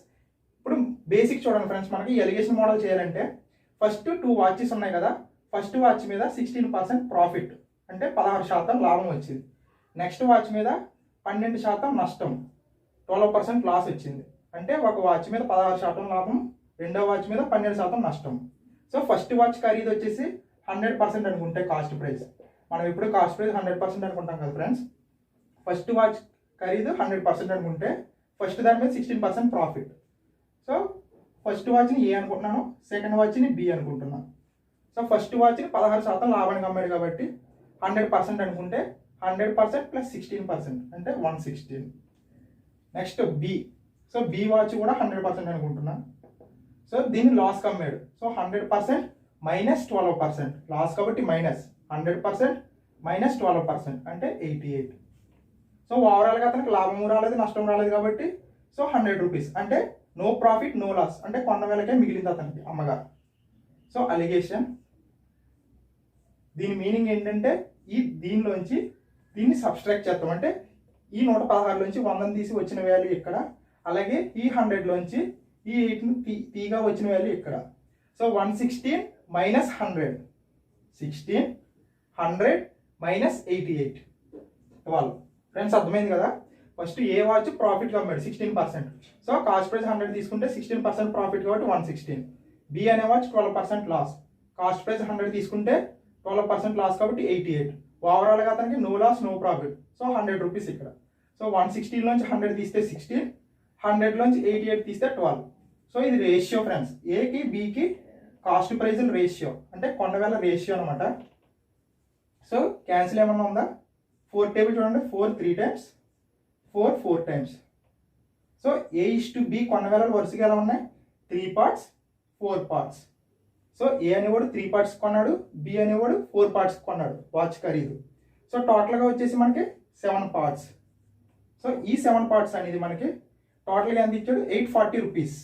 ఇప్పుడు బేసిక్ చూడండి ఫ్రెండ్స్, మనకి ఈ అలిగేషన్ మోడల్ చేయాలంటే ఫస్ట్ 2 వాచెస్ ఉన్నాయి కదా. ఫస్ట్ వాచ్ మీద 16% ప్రాఫిట్ అంటే 16% లాభం వచ్చింది. నెక్స్ట్ వాచ్ మీద 12% నష్టం, 12% లాస్ వచ్చింది. అంటే ఒక వాచ్ మీద 16% లాభం, రెండో వాచ్ మీద 12% నష్టం. సో ఫస్ట్ వాచ్ ఖరీదు వచ్చేసి 100% అనుకుంటే కాస్ట్ ప్రైస్. మనం ఇప్పుడు కాస్ట్ ప్రైస్ 100% అనుకుంటాం కదా ఫ్రెండ్స్. ఫస్ట్ వాచ్ ఖరీదు 100% అనుకుంటే ఫస్ట్ దాని మీద 16% ప్రాఫిట్. సో ఫస్ట్ వాచ్ని ఏ అనుకుంటున్నాను, సెకండ్ వాచ్ని బి అనుకుంటున్నాను. సో ఫస్ట్ వాచ్ని 16% లాభానికి అమ్మాడు కాబట్టి 100% అనుకుంటే 100% ప్లస్ 16% అంటే 116. Next B. So B watch కూడా 100% అనుకుంటున్నాను. సో దీన్ని లాస్కి అమ్మాడు. So 100% minus 12%. లాస్ కాబట్టి మైనస్ 100% మైనస్ 12% అంటే 88. సో ఓవరాల్గా అతనికి లాభము రాలేదు, నష్టం రాలేదు కాబట్టి సో 100 రూపీస్ అంటే నో ప్రాఫిట్ నో లాస్ అంటే కొన్న వేలకే మిగిలింది అతనికి అమ్మగా. సో అలిగేషన్ దీని మీనింగ్ ఏంటంటే దీనిలోంచి దీన్ని సబ్స్ట్రాక్ట్ చేస్తాం. అంటే ఈ 116లోంచి 100 తీసి వచ్చిన వాల్యూ ఇక్కడ, అలాగే ఈ 100లోంచి ఈ 8ని తీగా వచ్చిన వాల్యూ ఇక్కడ. So 116 minus 100, 16, 100 minus 88, 12. ఫ్రెండ్స్ అర్థమైంది కదా. ఫస్ట్ ఏ వాచ్ ప్రాఫిట్ అమ్మాడు 16%. సో కాస్ట్ ప్రైస్ 100 తీసుకుంటే 16% ప్రాఫిట్ కాబట్టి 116. బి అనే వాచ్ 12% లాస్. కాస్ట్ ప్రైస్ 100 తీసుకుంటే 12% లాస్ కాబట్టి 88. ఓవరాల్గా అతనికి no loss no profit. So 100 rupees ఇక్కడ. సో 116లోంచి 100 తీస్తే 16, 100లోంచి 88 తీస్తే 12. సో ఇది రేషియో ఫ్రెండ్స్. ఏకి బికి కాస్ట్ ప్రైజ్ రేషియో అంటే కొన్న వేల రేషియో అనమాట. సో క్యాన్సిల్ ఏమన్నా ఉందా? 4 టేబుల్ చూడండి. 4 3 టైమ్స్, 4 4 టైమ్స్. సో A/B కొన్న వేలలు వరుసగా ఎలా ఉన్నాయి? 3 పార్ట్స్ 4 పార్ట్స్. సో ఏ అనేవాడు 3 పార్ట్స్ కొన్నాడు, బి అనేవాడు 4 పార్ట్స్ కొన్నాడు వాచ్ ఖరీదు. సో టోటల్గా వచ్చేసి మనకి 7 పార్ట్స్. సో ఈ 7 పార్ట్స్ అనేది మనకి టోటల్గా ఎంత ఇచ్చాడు? 840 రూపీస్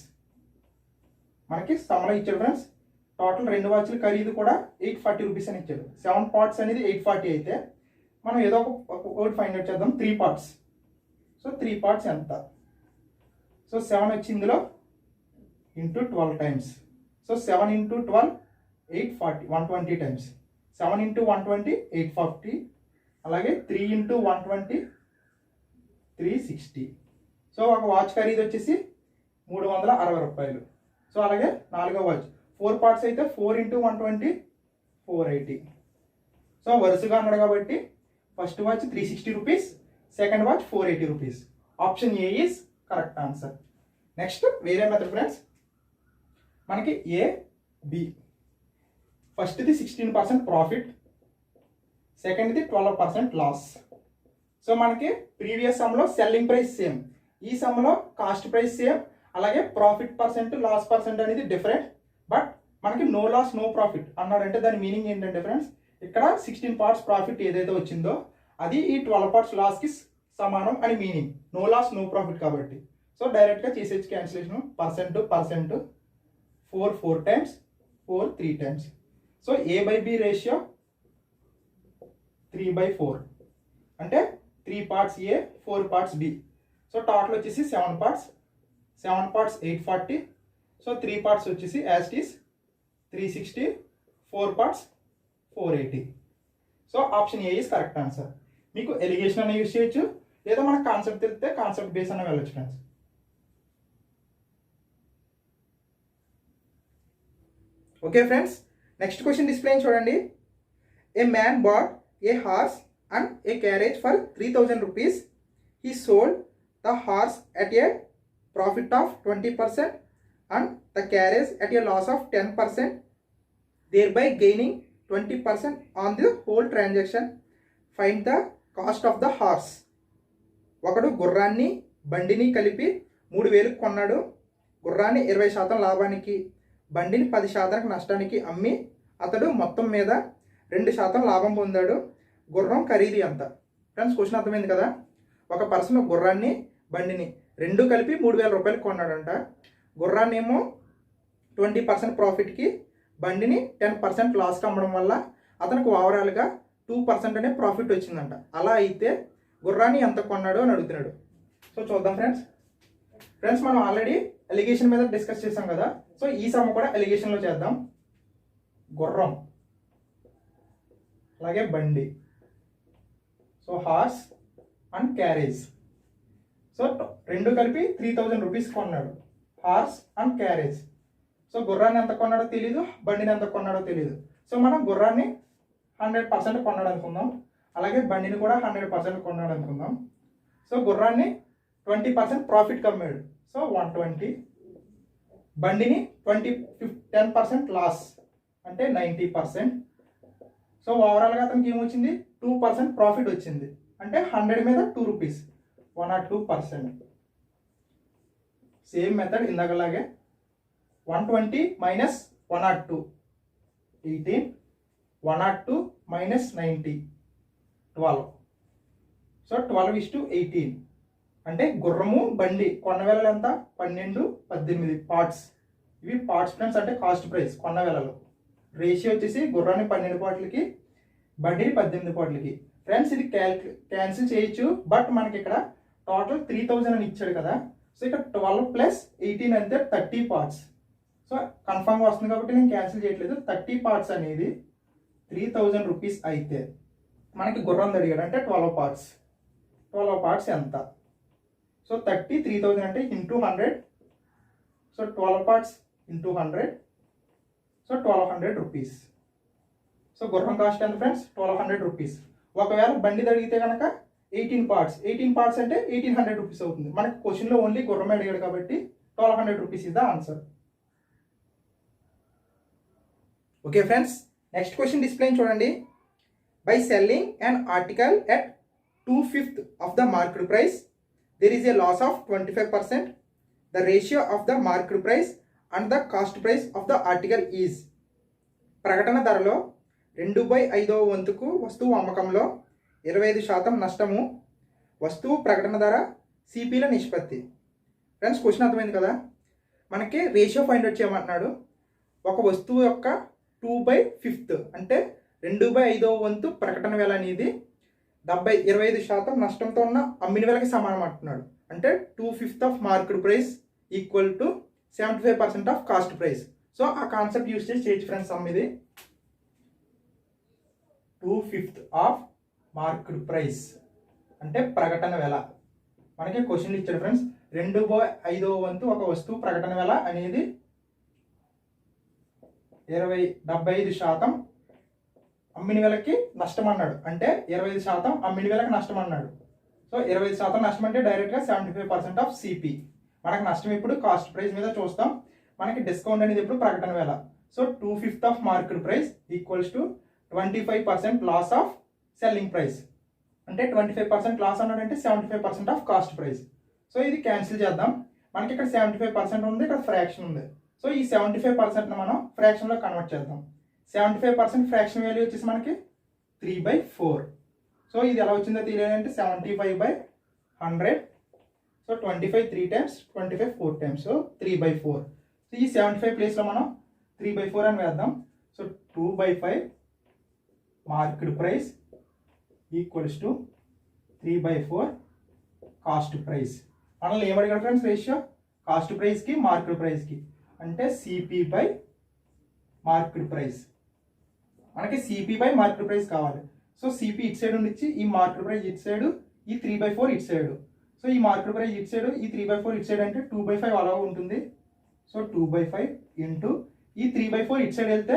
మనకి సమ్లో ఇచ్చాడు ఫ్రెండ్స్. టోటల్ 2 వాచ్ల ఖరీదు కూడా 840 రూపీస్ అని ఇచ్చాడు. 7 పార్ట్స్ అనేది 840 అయితే మనం ఏదో ఒకటి ఫైండ్ అవుట్ చేద్దాం. 3 పార్ట్స్. సో 3 పార్ట్స్ ఎంత? సో 7 వచ్చి ఇందులో into 12 times. So 7 into 12 840, 120 times. 7 into 120 840, అలాగే 3 ఇంటూ 120 360. సో ఒక వాచ్ ఖరీదు వచ్చేసి 360 రూపాయలు. సో అలాగే 4వ వాచ్ 4 పార్ట్స్ అయితే 4 ఇంటూ 120 480. సో వరుసగా అన్నాడు కాబట్టి first watch 360 rupees, second watch 480 rupees. Option A is correct answer. Next వేరే మెథడ్ ఫ్రెండ్స్. మనకి ఏ బి. ఫస్ట్ది 16% ప్రాఫిట్, సెకండ్ది 12% లాస్. సో మనకి ప్రీవియస్ సమ్లో సెల్లింగ్ ప్రైస్ సేమ్, ఈ సమ్లో కాస్ట్ ప్రైస్ సేమ్, అలాగే ప్రాఫిట్ పర్సెంట్ లాస్ పర్సెంట్ అనేది డిఫరెంట్. బట్ మనకి no loss no profit అన్నాడంటే దాని మీనింగ్ ఏంటంటే ఫ్రెండ్స్, ఇక్కడ 16 పార్ట్స్ ప్రాఫిట్ ఏదైతే వచ్చిందో అది ఈ 12 పార్ట్స్ లాస్కి సమానం అని meaning. No loss no profit కాబట్టి. సో డైరెక్ట్గా చేసేసి cancellation percent 4 4 times, 4 3 times. So A by B ratio 3/4 అంటే 3 parts A 4 parts B. So total వచ్చేసి 7 పార్ట్స్, 7 పార్ట్స్ 840. సో 3 పార్ట్స్ వచ్చేసి as it is 360, 4 parts 480. So option A is correct answer. మీకు alligation అనే use చేయొచ్చు, లేదా మనకు concept తెలిస్తే concept base అన్న వెళ్ళొచ్చు friends. Okay friends, next question display చూడండి. A man bought a horse and a carriage for 3000 rupees. He sold the horse at a profit of 20% and the carriage at a loss of 10%, thereby gaining 20% on the whole transaction. Find the cost of the horse. ఒకడు గుర్రాన్ని బండిని కలిపి 3000 కొన్నాడు. గుర్రాన్ని 20% లాభానికి, బండిని 10% నష్టానికి అమ్మి అతడు మొత్తం మీద 2% లాభం పొందాడు. గుర్రం ఖరీదు ఎంత? ఫ్రెండ్స్, క్వశ్చన్ అర్థమైంది కదా. ఒక పర్సన్ గుర్రాన్ని బండిని రెండు కలిపి 3000 రూపాయలు కొన్నాడంట. గుర్రాన్ని ఏమో 20% ప్రాఫిట్కి, బండిని 10% లాస్కి అమ్మడం వల్ల అతనికి ఓవరాల్గా 2% అనే ప్రాఫిట్ వచ్చిందంట. అలా అయితే గుర్రాన్ని ఎంత కొన్నాడు అని అడుగుతున్నాడు. సో చూద్దాం ఫ్రెండ్స్, మనం ఆల్రెడీ ఎలిగేషన్ మీద డిస్కస్ చేసాం కదా. సో ఈ సమ్ కూడా ఎలిగేషన్లో చేద్దాం. గుర్రం అలాగే బండి, so horse and carriage. So రెండు కలిపి 3000 రూపీస్ కొన్నాడు, హార్స్ అండ్ క్యారేజ్. సో గుర్రాన్ని ఎంత కొన్నాడో తెలీదు, బండిని ఎంత కొన్నాడో తెలీదు. సో మనం గుర్రాన్ని 100% కొన్నాడు అనుకుందాం, అలాగే బండిని కూడా 100% కొన్నాడు అనుకుందాం. సో గుర్రాన్ని 20% ప్రాఫిట్కి అమ్మాడు, సో 120. బండిని 10% లాస్ అంటే 90%. సో ఓవరాల్గా అతనికి ఏమొచ్చింది? 2% ప్రాఫిట్ వచ్చింది. అంటే 100 మీద 2 రూపీస్, 102%. సేమ్ మెథడ్ ఇందాకలాగే 120 మైనస్ 102 18, 102 మైనస్ 90 12. సో 12:18 అంటే గుర్రము బండి కొన్న వేళలు ఎంత? 12, 18 పార్ట్స్. ఇవి పార్ట్స్ ఫ్రెండ్స్, అంటే కాస్ట్ ప్రైస్ కొన్న వేళలు. రేషియో వచ్చేసి గుర్రాన్ని 12 పార్ట్లకి, బండిని 18 పార్ట్లకి. ఫ్రెండ్స్, ఇది క్యాన్సిల్ చేయొచ్చు, బట్ మనకి ఇక్కడ టోటల్ 3000 అని ఇచ్చాడు కదా. సో ఇక్కడ 12 ప్లస్ 18 అంటే 30 పార్ట్స్. సో కన్ఫర్మ్గా వస్తుంది కాబట్టి నేను క్యాన్సిల్ చేయట్లేదు. 30 పార్ట్స్ అనేది 3000 రూపీస్ అయితే మనకి గుర్రం అడిగాడు అంటే 12 పార్ట్స్. 12 పార్ట్స్ ఎంత? సో 30,000 అంటే into 100. So 12 parts into 100, so 1200 rupees. So గుర్రం కాస్ట్ ఎంత ఫ్రెండ్స్? 1200 రూపీస్. ఒకవేళ బండి అడిగితే కనుక 18 పార్ట్స్. 18 పార్ట్స్ అంటే 1800 రూపీస్ అవుతుంది. మనకి క్వశ్చన్లో ఓన్లీ గుర్రమే అడిగాడు కాబట్టి 1200 rupees is the answer. Okay friends, next question display చూడండి. By selling an article at 2/5 of the market price, there is a loss of 25%. The ratio of the market price and the cost price of the article is. ప్రకటన ధరలో 2/5వ వంతుకు వస్తువు అమ్మకంలో 25% నష్టము. వస్తువు ప్రకటన ధర సిపిల నిష్పత్తి. ఫ్రెండ్స్, క్వశ్చన్ అర్థమైంది కదా. మనకి రేషియో ఫైండ్ అవుట్ చేయమంటున్నాడు. ఒక వస్తువు యొక్క 2/5 అంటే 2/5వ వంతు ప్రకటన వేల అనేది 25% నష్టంతో ఉన్న అమ్మిన వేలకి సమానం అంటున్నాడు. అంటే 2/5 of market price equal to 75% of cost price. So ఆ కాన్సెప్ట్ యూజ్ చేసి చేయొచ్చు ఫ్రెండ్స్. సమ్ ఇది 2/5 ఆఫ్ మార్కెట్ ప్రైస్ అంటే ప్రకటన వేల. మనకి క్వశ్చన్ ఇచ్చాడు ఫ్రెండ్స్. 2/5వ వంతు ఒక వస్తువు ప్రకటన వేల అనేది 75% అమ్మిన వేలకి నష్టం అన్నాడు. అంటే 25% అమ్మిన వేలకి నష్టం అన్నాడు. సో 25% నష్టం అంటే డైరెక్ట్గా 75% ఆఫ్ సిపి. మనకు నష్టం ఇప్పుడు కాస్ట్ ప్రైస్ మీద చూస్తాం. మనకి డిస్కౌంట్ అనేది ఇప్పుడు ప్రకటన వేల. So 2/5 of market price equals to 25% loss of selling price. అంటే 25% లాస్ అన్నాడంటే 75% ఆఫ్ కాస్ట్ ప్రైస్. సో ఇది క్యాన్సిల్ చేద్దాం. మనకి ఇక్కడ 75% ఉంది, ఇక్కడ ఫ్రాక్షన్ ఉంది. సో ఈ 75% మనం ఫ్రాక్షన్లో కన్వర్ట్ చేద్దాం. 75% ఫ్రాక్షన్ వాల్యూ వచ్చేసి మనకి 3/4. సో ఇది ఎలా వచ్చిందో తెలియాలంటే 75/100. So 25 3 times, 25 4 times, so 3/4. So ఈ 75 ప్లేస్లో మనం 3/4 అని వేద్దాం. So 2/5 market price equals to 3/4 cost price. మనల్ని ఏమడిగాడు ఫ్రెండ్స్? రేషియో కాస్ట్ ప్రైస్కి మార్కెట్ ప్రైస్కి, అంటే సిపి బై మార్కెట్ ప్రైస్. మనకి సిపి బై మార్కెట్ ప్రైస్ కావాలి. సో సిపి ఇటు సైడ్ ఉండిచ్చి ఈ మార్కెట్ ప్రైస్ ఇటు సైడ్, ఈ 3/4 ఇటు సైడ్. సో ఈ మార్కెట్ ప్రైస్ ఇటు సైడ్, ఈ 3/4 ఇటు సైడ్ అంటే 2/5 అలా ఉంటుంది. సో 2/5 ఇంటూ ఈ 3/4 ఇటు సైడ్ వెళ్తే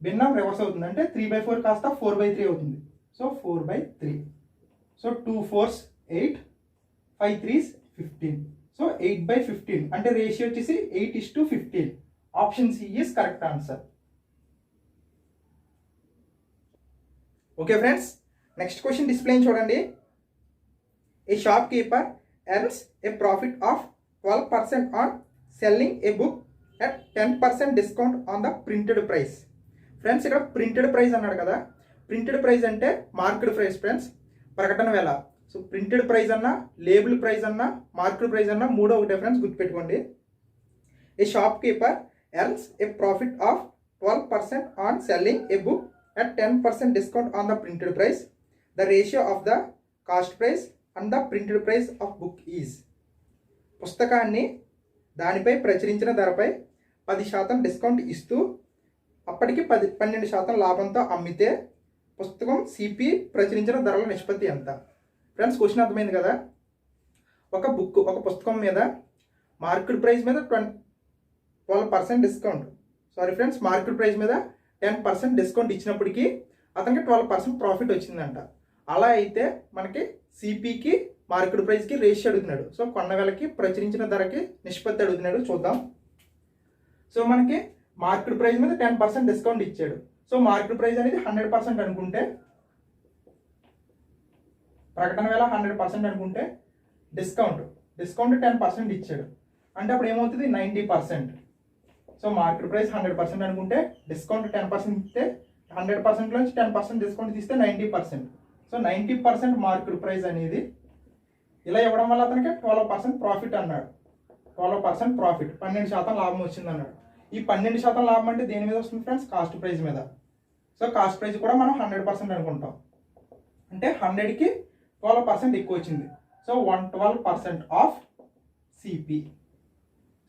భిన్నం రివర్స్ అవుతుంది, అంటే 3/4 కాస్త 4/3 అవుతుంది. So 4/3. So 2 4s 8, 5 3s 15. So 8/15 అంటే రేషియో వచ్చేసి 8:15. Option C is correct answer. Okay friends, next question display చూడండి. A shopkeeper earns a profit of 12% on selling a book at 10% discount on the printed price. Friends ఇక్కడ printed price అన్నాడు కదా, printed price అంటే market price friends, ప్రకటన వేళ. So printed price అన్నా, label price అన్నా, market price అన్నా మూడో ఒకటే ఫ్రెండ్స్, గుర్తుపెట్టుకోండి. A shopkeeper earns a profit of 12% on selling a book at 10% discount on the printed price. The ratio of the cost price and the printed price of book is. పుస్తకాన్ని దానిపై ప్రచురించిన ధరపై 10% discount ఇస్తూ అప్పటికి 12% లాభంతో అమ్మితే పుస్తకం CP ప్రచురించిన ధరల నిష్పత్తి ఎంత? ఫ్రెండ్స్ క్వశ్చన్ అర్థమైంది కదా. ఒక పుస్తకం మీద మార్కెట్ ప్రైస్ మీద 12% discount, sorry friends, market price మీద 10% డిస్కౌంట్ ఇచ్చినప్పటికీ అతనికి 12% ప్రాఫిట్ వచ్చిందంట. అలా అయితే మనకి సిపికి మార్కెట్ ప్రైస్కి రేషియో అడుగుతున్నాడు. సో కొన్న వేలకి ప్రచురించిన ధరకి నిష్పత్తి అడుగుతున్నాడు, చూద్దాం. సో మనకి మార్కెట్ ప్రైస్ మీద 10% డిస్కౌంట్ ఇచ్చాడు. సో మార్కెట్ ప్రైస్ అనేది 100% అనుకుంటే, ప్రకటన వేళ 100% అనుకుంటే, డిస్కౌంట్ 10% ఇచ్చాడు అంటే అప్పుడు ఏమవుతుంది 90%. సో మార్కెట్ ప్రైస్ 100% అనుకుంటే డిస్కౌంట్ 10% ఇస్తే 100% నుంచి 10% డిస్కౌంట్ తీస్తే 90%. సో 90% మార్కెట్ ప్రైస్ అనేది ఇలా ఇవ్వడం వల్ల అతనికి 12% ప్రాఫిట్ అన్నాడు. 12% ప్రాఫిట్, 12% లాభం వచ్చింది అన్నాడు. ఈ 12% లాభం అంటే దేని మీద వస్తుంది ఫ్రెండ్స్? కాస్ట్ ప్రైస్ మీద. సో కాస్ట్ ప్రైస్ కూడా మనం 100% అనుకుంటాం, అంటే 100కి 12% ఎక్కువ వచ్చింది. So 112% of CP.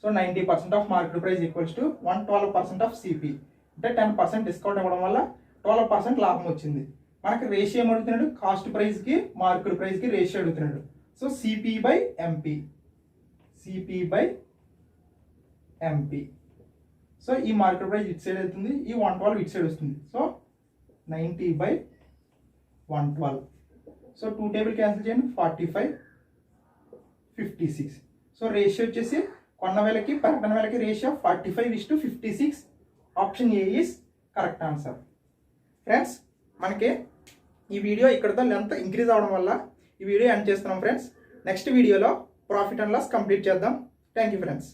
So 90% of market price equals to 112% of CP, అంటే 10% డిస్కౌంట్ ఇవ్వడం వల్ల 12% లాభం వచ్చింది. మనకి రేషియో అడుగుతున్నాడు, కాస్ట్ ప్రైస్కి మార్కెట్ ప్రైస్కి రేషియో అడుగుతున్నాడు. సో సిపి/ఎంపి, సిపి/ఎంపి. సో ఈ మార్కెట్ ప్రైస్ ఇటు సైడ్ వెళ్తుంది, ఈ 112 ఇటు సైడ్ వస్తుంది. సో 90/112. సో 2 టేబుల్ క్యాన్సిల్ చేయండి, 45, 56. సో రేషియో వచ్చేసి కొన్న వేలకి ప్రకటన వేలకి ratio 45:56. Option A is correct answer. Friends మనకి ఈ వీడియో ఇక్కడితో లెంత్ ఇంక్రీజ్ అవడం వల్ల ఈ వీడియో ఎండ్ చేస్తున్నాం ఫ్రెండ్స్. నెక్స్ట్ వీడియోలో ప్రాఫిట్ అండ్ లాస్ కంప్లీట్ చేద్దాం. Thank you friends.